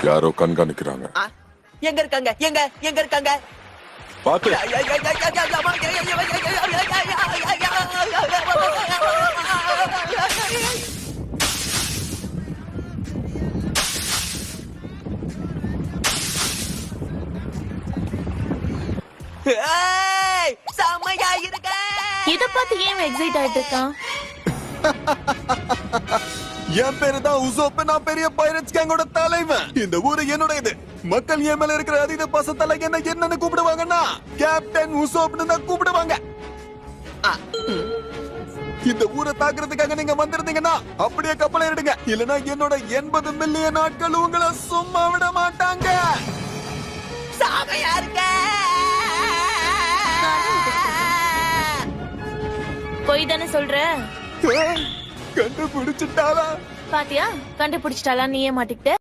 யாரோ கண்காணிக்கிறாங்க. எங்க இருக்காங்க? எங்க எங்க இருக்காங்க? பாத்து. செம்மையா இருக்க. இத பார்த்து ஏன் எக்ஸைட் ஆயிட்டு இருக்கான்? என் பேரு தான் உசோப். நான் பெரிய பைரட்ஸ் கேங்கோட தலைவன். இந்த ஊரு என்னோட இது. மக்கள் என் மேல இருக்கிற அதீத பாசத்தால என்னன்னு கூப்பிடுவாங்கன்னா கேப்டன் உசோப்னு தான் கூப்பிடுவாங்க. இந்த ஊரை தாக்குறதுக்காக நீங்க வந்திருந்தீங்கன்னா அப்படியே கப்பலை எடுங்க. இல்லனா என்னோட 80 மில்லியன் ஆட்கள் உங்களை சும்மா விட மாட்டாங்க. செம்மையா இருக்க. போய் தானே சொல்ற? கண்டுபிடிச்சிட்டாளா? பாத்தியா, கண்டுபிடிச்சிட்டாளா? நீயே மாட்டிக்கிட்ட.